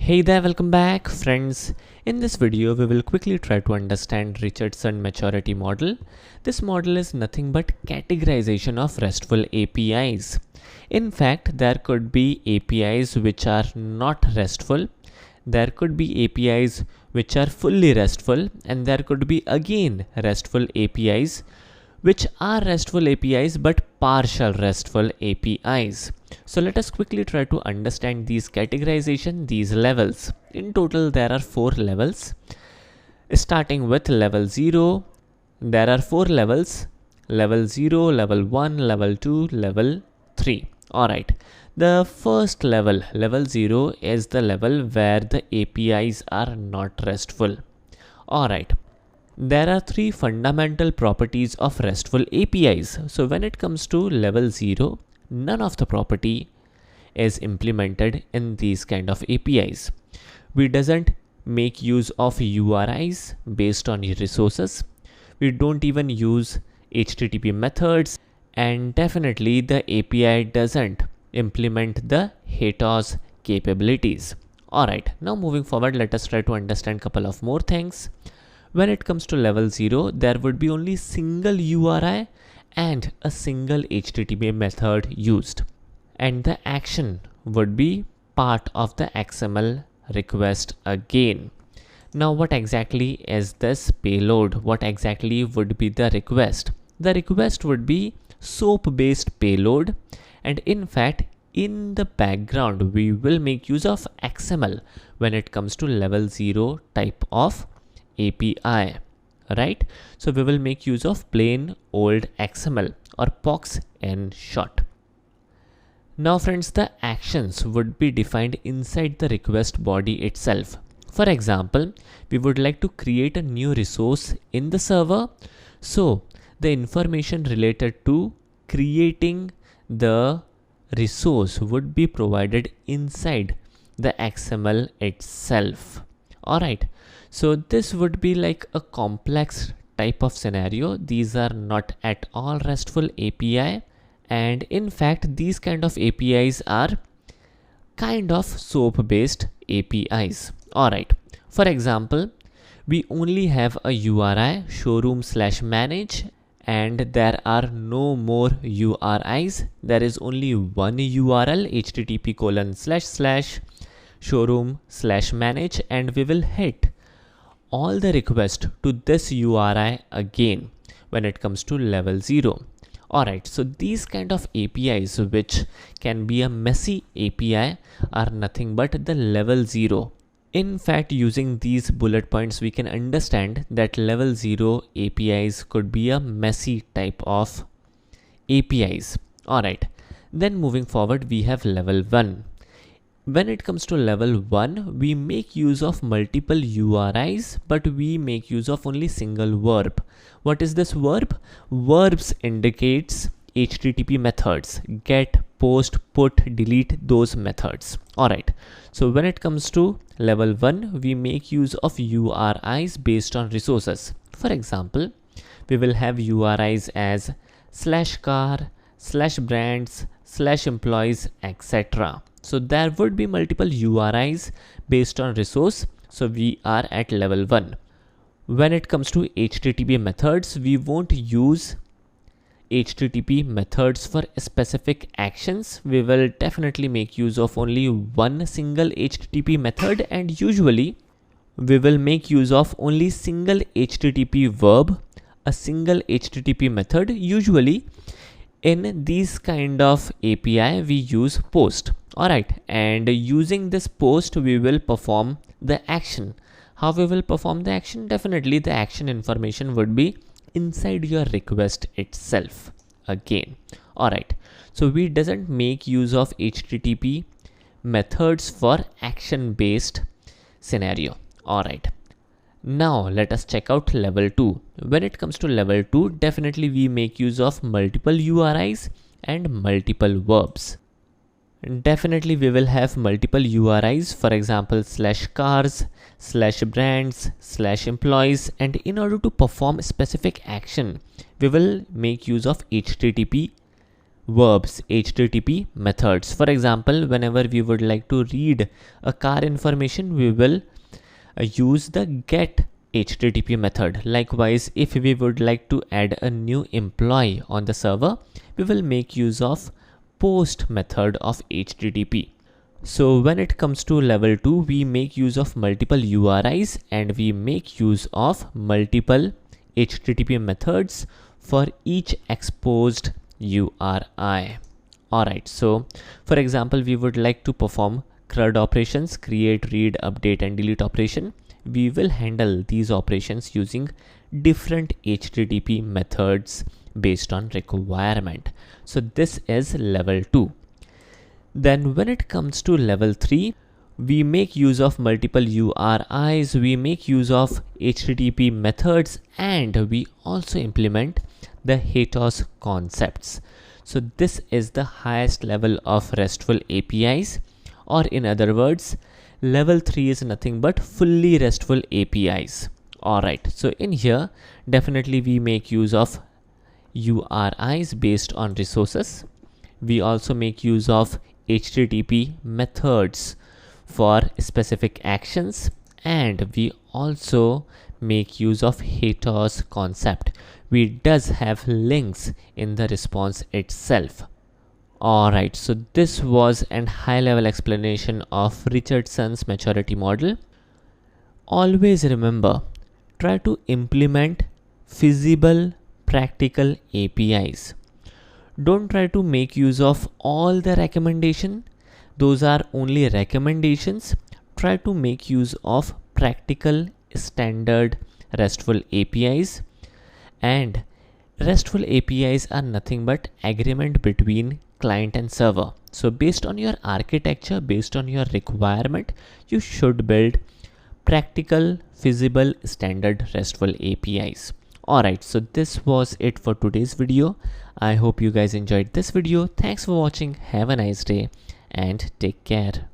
Hey there, welcome back friends. In this video, we will quickly try to understand Richardson maturity model. This model is nothing but categorization of RESTful APIs. In fact, there could be APIs which are not RESTful. There could be APIs which are fully RESTful, and there could be again RESTful APIs which are RESTful APIs but partial RESTful APIs. So let us quickly try to understand these categorization, these levels. In total, there are 4 levels. Starting with level 0, there are 4 levels. Level 0, level 1, level 2, level 3. Alright. The first level, level 0, is the level where the APIs are not RESTful. Alright. There are 3 fundamental properties of RESTful APIs. So when it comes to level 0, none of the property is implemented in these kind of APIs. We doesn't make use of URIs based on resources. We don't even use HTTP methods, and definitely the API doesn't implement the HTOS capabilities. Alright, now moving forward, let us try to understand a couple of more things. When it comes to level 0, there would be only single URI and a single HTTP method used. And the action would be part of the XML request again. Now, what exactly is this payload? What exactly would be the request? The request would be SOAP-based payload. And in fact, in the background, we will make use of XML when it comes to level 0 type of API, right? So we will make use of plain old XML or POX in short. Now friends, the actions would be defined inside the request body itself. For example, we would like to create a new resource in the server. So the information related to creating the resource would be provided inside the XML itself. Alright, so this would be like a complex type of scenario. These are not at all RESTful API, and in fact these kind of APIs are kind of SOAP based APIs. Alright, for example, we only have a URI showroom/manage, and there are no more URIs. There is only one URL, http://showroom/manage, and we will hit all the request to this URI again when it comes to level 0. Alright, so these kind of APIs which can be a messy API are nothing but the level 0. In fact, using these bullet points, we can understand that level 0 APIs could be a messy type of APIs. Alright, then moving forward, we have level 1. When it comes to level 1, we make use of multiple URIs, but we make use of only single verb. What is this verb? Verbs indicates HTTP methods: get, post, put, delete, those methods. Alright, so when it comes to level 1, we make use of URIs based on resources. For example, we will have URIs as /car, /brands, /employees, etc. So there would be multiple URIs based on resource. So we are at level 1. When it comes to HTTP methods, we won't use HTTP methods for specific actions. We will definitely make use of only one single HTTP method, and usually we will make use of only single HTTP verb, a single HTTP method. Usually in these kind of API, we use post. Alright, and using this post, we will perform the action. How we will perform the action? Definitely the action information would be inside your request itself again. Alright, so we doesn't make use of HTTP methods for action based scenario. Alright, now let us check out level 2. When it comes to level 2, definitely we make use of multiple URIs and multiple verbs. Definitely we will have multiple URIs, for example /cars, /brands, /employees, and in order to perform specific action, we will make use of HTTP verbs, HTTP methods. For example, whenever we would like to read a car information, we will use the get HTTP method. Likewise, if we would like to add a new employee on the server, we will make use of post method of HTTP. So when it comes to level 2, we make use of multiple URIs and we make use of multiple HTTP methods for each exposed URI. Alright, so for example, we would like to perform CRUD operations, create, read, update and delete operation. We will handle these operations using different HTTP methods based on requirement. So this is level 2. Then when it comes to level 3, we make use of multiple URIs, we make use of HTTP methods, and we also implement the HTOS concepts. So this is the highest level of RESTful APIs, or in other words, level 3 is nothing but fully RESTful APIs. Alright, so in here, definitely we make use of URIs based on resources. We also make use of HTTP methods for specific actions, and we also make use of HTOS concept. We does have links in the response itself. Alright, so this was an high level explanation of Richardson's maturity model. Always remember, try to implement feasible, practical APIs. Don't try to make use of all the recommendation. Those are only recommendations. Try to make use of practical, standard RESTful APIs. And RESTful APIs are nothing but agreement between client and server. So based on your architecture, based on your requirement, you should build practical, feasible, standard RESTful APIs. Alright, so this was it for today's video. I hope you guys enjoyed this video. Thanks for watching. Have a nice day and take care.